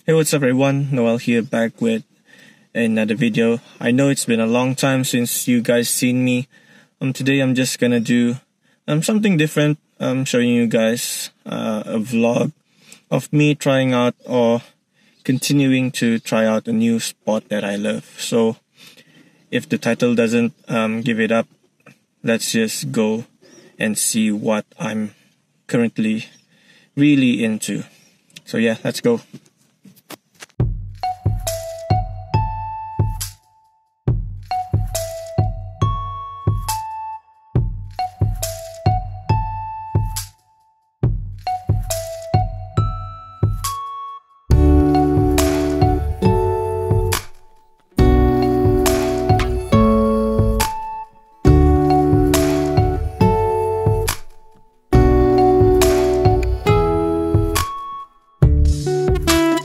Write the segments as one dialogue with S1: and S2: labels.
S1: Hey, what's up everyone, Noel here, back with another video. I know it's been a long time since you guys seen me. Today I'm just gonna do something different. I'm showing you guys a vlog of me trying out or continuing to try out a new sport that I love. So if the title doesn't give it up, let's just go and see what I'm currently really into. So yeah, let's go.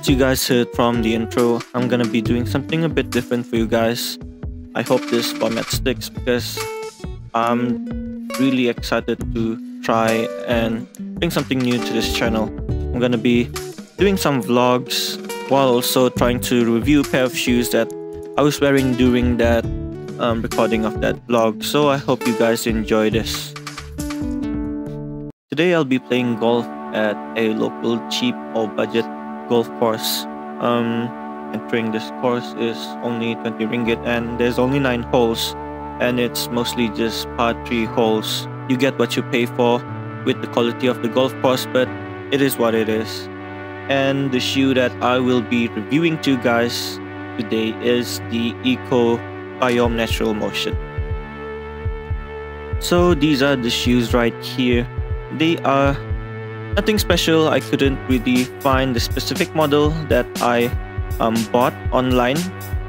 S1: You guys heard from the intro, I'm gonna be doing something a bit different for you guys. I hope this format sticks because I'm really excited to try and bring something new to this channel. I'm gonna be doing some vlogs while also trying to review a pair of shoes that I was wearing during that recording of that vlog. So I hope you guys enjoy this. Today I'll be playing golf at a local cheap or budget golf course. Entering this course is only 20 ringgit and there's only 9 holes, and it's mostly just par 3 holes. You get what you pay for with the quality of the golf course, but it is what it is. And the shoe that I will be reviewing to you guys today is the ECCO Biom Natural Motion. So these are the shoes right here. They are nothing special. I couldn't really find the specific model that I bought online,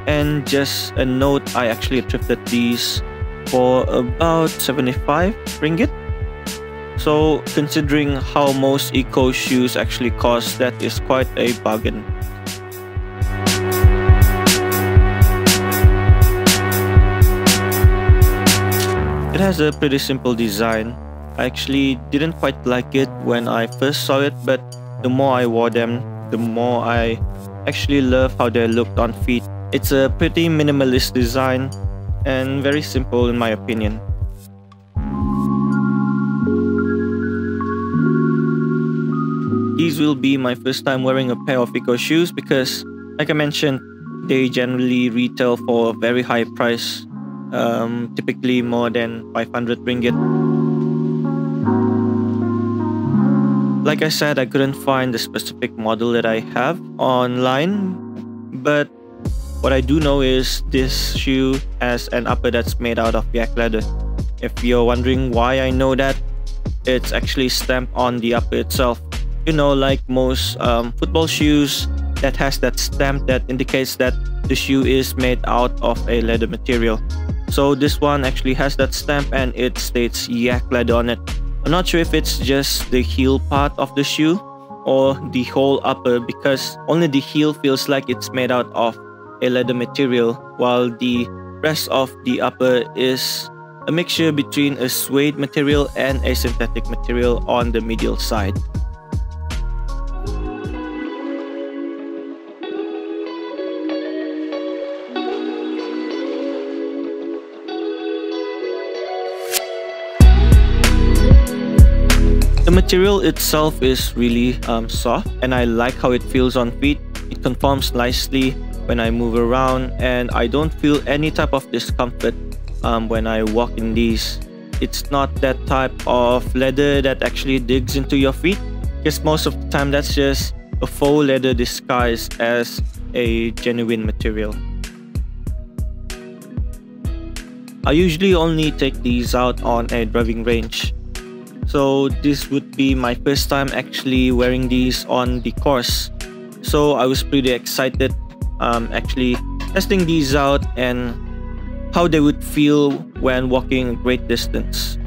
S1: and just a note, I actually thrifted these for about 75 ringgit. So considering how most ECCO shoes actually cost, that is quite a bargain. It has a pretty simple design. I actually didn't quite like it when I first saw it, but the more I wore them, the more I actually love how they looked on feet. It's a pretty minimalist design and very simple in my opinion. These will be my first time wearing a pair of ECCO shoes because, like I mentioned, they generally retail for a very high price, typically more than 500 ringgit. Like I said, I couldn't find the specific model that I have online, but what I do know is this shoe has an upper that's made out of yak leather. If you're wondering why I know that, it's actually stamped on the upper itself. You know, like most football shoes that has that stamp that indicates that the shoe is made out of a leather material. So this one actually has that stamp and it states yak leather on it. I'm not sure if it's just the heel part of the shoe or the whole upper, because only the heel feels like it's made out of a leather material, while the rest of the upper is a mixture between a suede material and a synthetic material on the medial side. The material itself is really soft, and I like how it feels on feet. It conforms nicely when I move around, and I don't feel any type of discomfort when I walk in these. It's not that type of leather that actually digs into your feet, because most of the time that's just a faux leather disguised as a genuine material. I usually only take these out on a driving range. So this would be my first time actually wearing these on the course. So I was pretty excited actually testing these out and how they would feel when walking a great distance.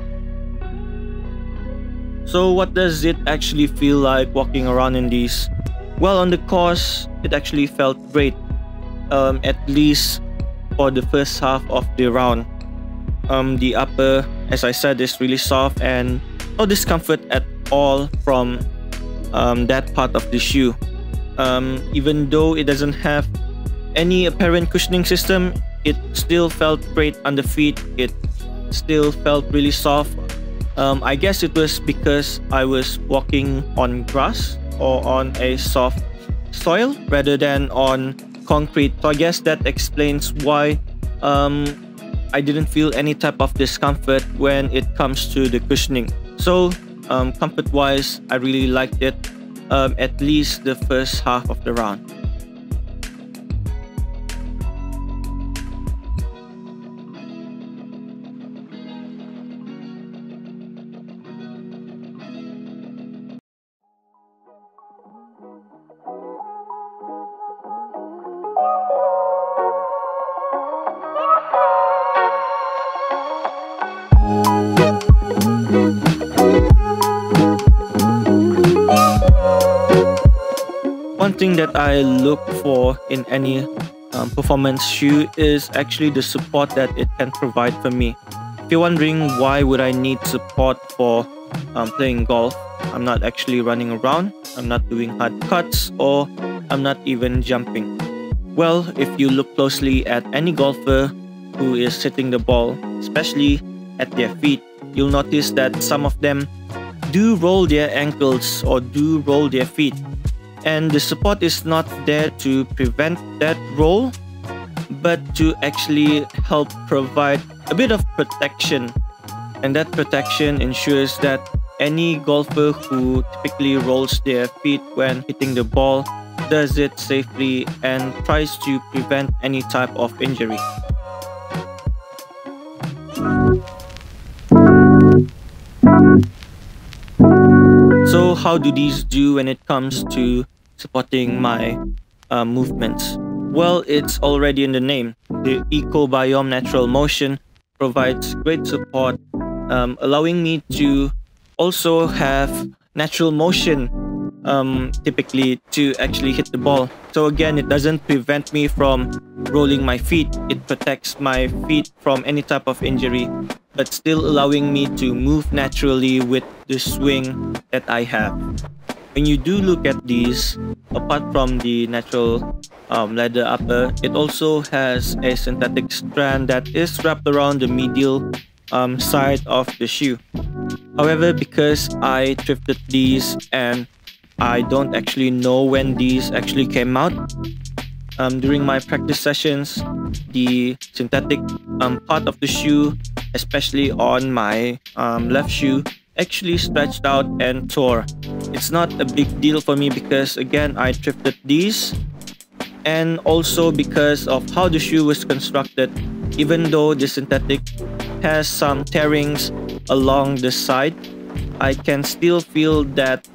S1: So what does it actually feel like walking around in these? Well, on the course, it actually felt great, at least for the first half of the round. The upper, as I said, is really soft and no discomfort at all from that part of the shoe. Even though it doesn't have any apparent cushioning system, it still felt great on the feet. It still felt really soft. I guess it was because I was walking on grass or on a soft soil rather than on concrete. So I guess that explains why I didn't feel any type of discomfort when it comes to the cushioning. So comfort wise, I really liked it, at least the first half of the round. One thing that I look for in any performance shoe is actually the support that it can provide for me. If you're wondering why would I need support for playing golf, I'm not actually running around, I'm not doing hard cuts, or I'm not even jumping. Well, if you look closely at any golfer who is hitting the ball, especially at their feet, you'll notice that some of them do roll their ankles or do roll their feet. And the support is not there to prevent that roll, but to actually help provide a bit of protection. And that protection ensures that any golfer who typically rolls their feet when hitting the ball does it safely and tries to prevent any type of injury. So how do these do when it comes to supporting my movements? Well, it's already in the name. The ECCO Biom Natural Motion provides great support, allowing me to also have natural motion typically to actually hit the ball. So again, it doesn't prevent me from rolling my feet. It protects my feet from any type of injury, but still allowing me to move naturally with the swing that I have. When you do look at these, apart from the natural leather upper, it also has a synthetic strand that is wrapped around the medial side of the shoe. However, because I thrifted these and I don't actually know when these actually came out, during my practice sessions, the synthetic part of the shoe, especially on my left shoe, actually stretched out and tore. It's not a big deal for me because again, I thrifted these, and also because of how the shoe was constructed. Even though the synthetic has some tearings along the side, I can still feel that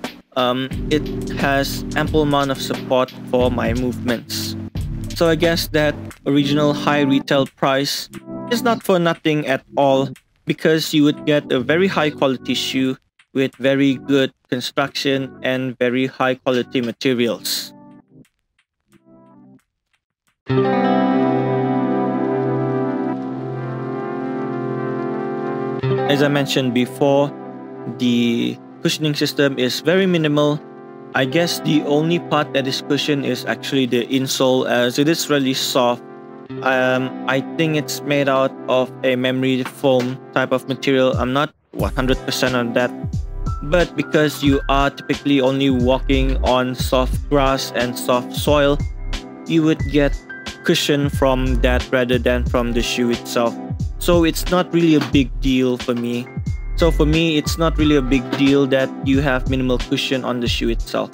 S1: it has ample amount of support for my movements. So I guess that original high retail price is not for nothing at all, because you would get a very high quality shoe with very good construction and very high quality materials. As I mentioned before, the cushioning system is very minimal. I guess the only part that is cushioned is actually the insole, as it is really soft. I think it's made out of a memory foam type of material. I'm not 100% on that, but because you are typically only walking on soft grass and soft soil, you would get cushion from that rather than from the shoe itself. So it's not really a big deal for me. So for me, it's not really a big deal that you have minimal cushion on the shoe itself.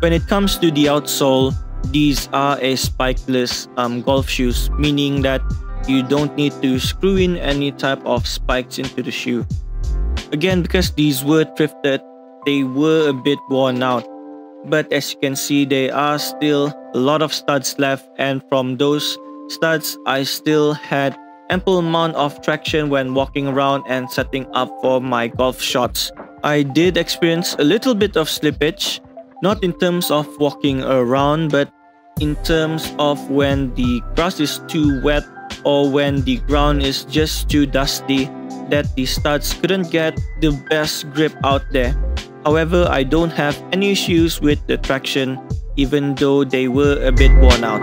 S1: When it comes to the outsole, these are a spikeless golf shoes, meaning that you don't need to screw in any type of spikes into the shoe. Again, because these were thrifted, they were a bit worn out. But as you can see, there are still a lot of studs left, and from those studs, I still had ample amount of traction when walking around and setting up for my golf shots. I did experience a little bit of slippage, not in terms of walking around, but in terms of when the grass is too wet or when the ground is just too dusty, that the studs couldn't get the best grip out there. However, I don't have any issues with the traction, even though they were a bit worn out.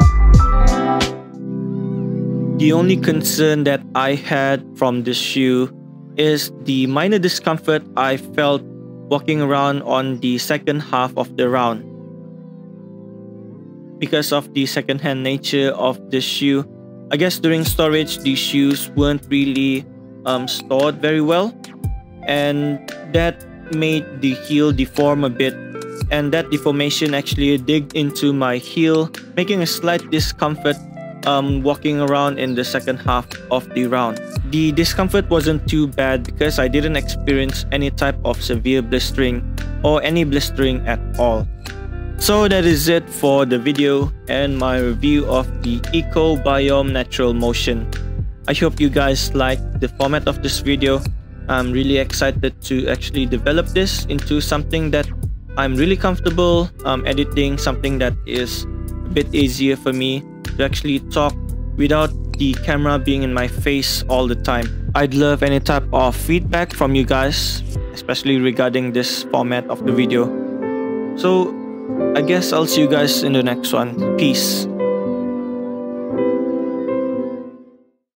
S1: The only concern that I had from this shoe is the minor discomfort I felt walking around on the second half of the round. Because of the second-hand nature of this shoe, I guess during storage these shoes weren't really stored very well, and that made the heel deform a bit, and that deformation actually digged into my heel, making a slight discomfort walking around in the second half of the round. The discomfort wasn't too bad because I didn't experience any type of severe blistering or any blistering at all. So that is it for the video and my review of the ECCO Biom Natural Motion. I hope you guys liked the format of this video. I'm really excited to actually develop this into something that I'm really comfortable editing, something that is a bit easier for me to actually talk without the camera being in my face all the time. I'd love any type of feedback from you guys, especially regarding this format of the video. So I guess I'll see you guys in the next one. Peace.